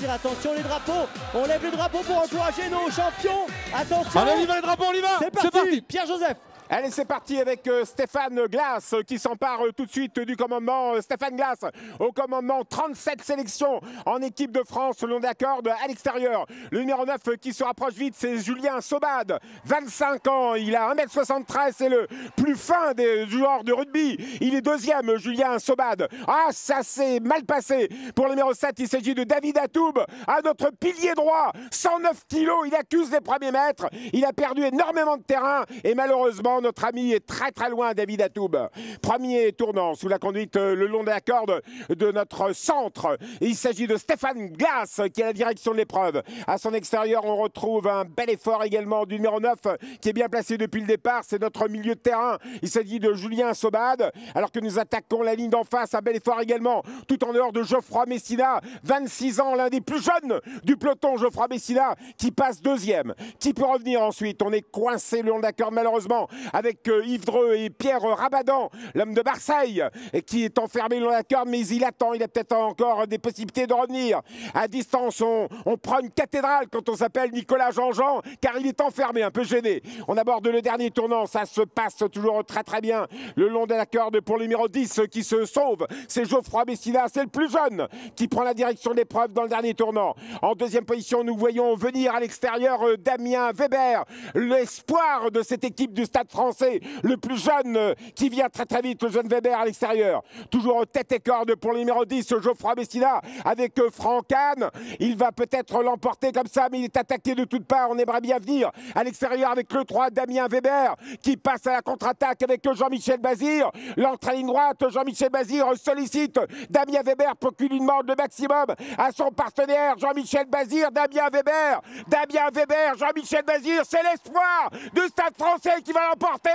partir. Attention les drapeaux, on lève les drapeaux pour encourager nos champions. Attention. Allez, on y va les drapeaux, on y va. C'est parti. Pierre-Joseph. Allez, c'est parti avec Stéphane Glass qui s'empare tout de suite du commandement. Stéphane Glass au commandement, 37 sélections en équipe de France le long de la corde à l'extérieur. Le numéro 9 qui se rapproche vite, c'est Julien Sobad, 25 ans. Il a 1m73, c'est le plus fin des joueurs de rugby. Il est deuxième, Julien Sobad. Ah, ça s'est mal passé pour le numéro 7. Il s'agit de David Atoub, notre pilier droit, 109 kilos. Il accuse les premiers mètres. Il a perdu énormément de terrain et malheureusement, notre ami est très loin, David Atoub. Premier tournant sous la conduite le long de la corde de notre centre. Il s'agit de Stéphane Glass qui a la direction de l'épreuve. À son extérieur, on retrouve un bel effort également du numéro 9 qui est bien placé depuis le départ. C'est notre milieu de terrain. Il s'agit de Julien Sobad. Alors que nous attaquons la ligne d'en face, un bel effort également tout en dehors de Geoffroy Messina, 26 ans, l'un des plus jeunes du peloton, Geoffroy Messina, qui passe deuxième. Qui peut revenir ensuite? On est coincé le long de la corde malheureusement avec Yves Dreux et Pierre Rabadan, l'homme de Marseille, qui est enfermé dans la corde, mais il attend, il a peut-être encore des possibilités de revenir. À distance, on prend une cathédrale quand on s'appelle Nicolas Jean-Jean, car il est enfermé, un peu gêné. On aborde le dernier tournant, ça se passe toujours très bien. Le long de la corde pour le numéro 10 qui se sauve, c'est Geoffroy Messina, c'est le plus jeune qui prend la direction de l'épreuve dans le dernier tournant. En deuxième position, nous voyons venir à l'extérieur Damien Weber, l'espoir de cette équipe du Stade Français, le plus jeune qui vient très vite, le jeune Weber à l'extérieur. Toujours tête et corde pour le numéro 10, Geoffroy Messina avec Franck Hahn. Il va peut-être l'emporter comme ça, mais il est attaqué de toutes parts. On aimerait bien venir à l'extérieur avec le 3, Damien Weber, qui passe à la contre-attaque avec Jean-Michel Bazir. L'entrée à ligne droite, Jean-Michel Bazir sollicite Damien Weber pour qu'il lui demande le maximum à son partenaire, Jean-Michel Bazir, Damien Weber, Jean-Michel Bazir, c'est l'espoir du Stade Français qui va l'emporter.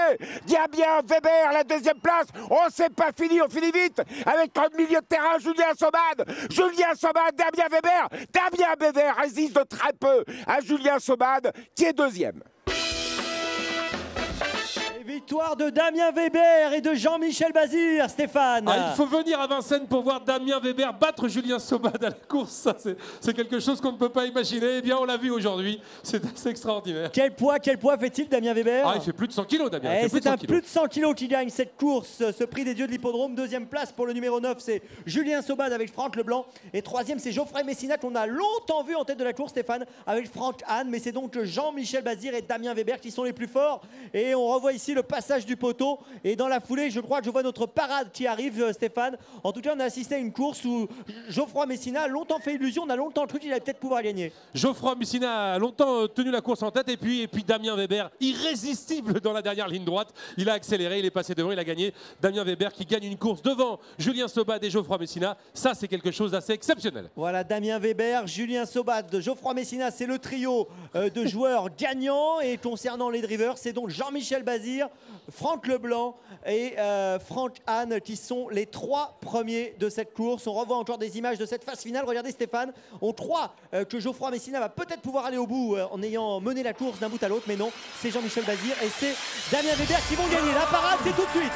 Damien Weber, la deuxième place. Oh, c'est pas fini, on finit vite avec un milieu de terrain, Julien Sobad, Damien Weber résiste de très peu à Julien Sobad qui est deuxième. Victoire de Damien Weber et de Jean-Michel Bazir, Stéphane. Ah, il faut venir à Vincennes pour voir Damien Weber battre Julien Sobad à la course. C'est quelque chose qu'on ne peut pas imaginer. Eh bien, on l'a vu aujourd'hui. C'est assez extraordinaire. Quel poids fait-il, Damien Weber? Ah, il fait plus de 100 kilos, Damien. C'est un plus de 100 kilos qui gagne cette course, ce prix des dieux de l'hippodrome. Deuxième place pour le numéro 9, c'est Julien Sobad avec Franck Leblanc. Et troisième, c'est Geoffroy Messina qu'on a longtemps vu en tête de la course, Stéphane, avec Franck Hahn. Mais c'est donc Jean-Michel Bazir et Damien Weber qui sont les plus forts. Et on revoit ici le passage du poteau et dans la foulée je crois que je vois notre parade qui arrive, Stéphane. En tout cas on a assisté à une course où Geoffroy Messina a longtemps fait illusion, on a longtemps cru qu'il allait peut-être pouvoir gagner. Geoffroy Messina a longtemps tenu la course en tête et puis Damien Weber, irrésistible dans la dernière ligne droite, il a accéléré, il est passé devant, il a gagné. Damien Weber qui gagne une course devant Julien Sobad et Geoffroy Messina, ça c'est quelque chose d'assez exceptionnel. Voilà, Damien Weber, Julien Sobad, Geoffroy Messina, c'est le trio de joueurs gagnants. Et concernant les drivers, c'est donc Jean-Michel Bazir, Franck Leblanc et Franck Hahn qui sont les trois premiers de cette course. On revoit encore des images de cette phase finale. Regardez Stéphane, on croit que Geoffroy Messina va peut-être pouvoir aller au bout en ayant mené la course d'un bout à l'autre, mais non, c'est Jean-Michel Bazir et c'est Damien Weber qui vont gagner. La parade, c'est tout de suite.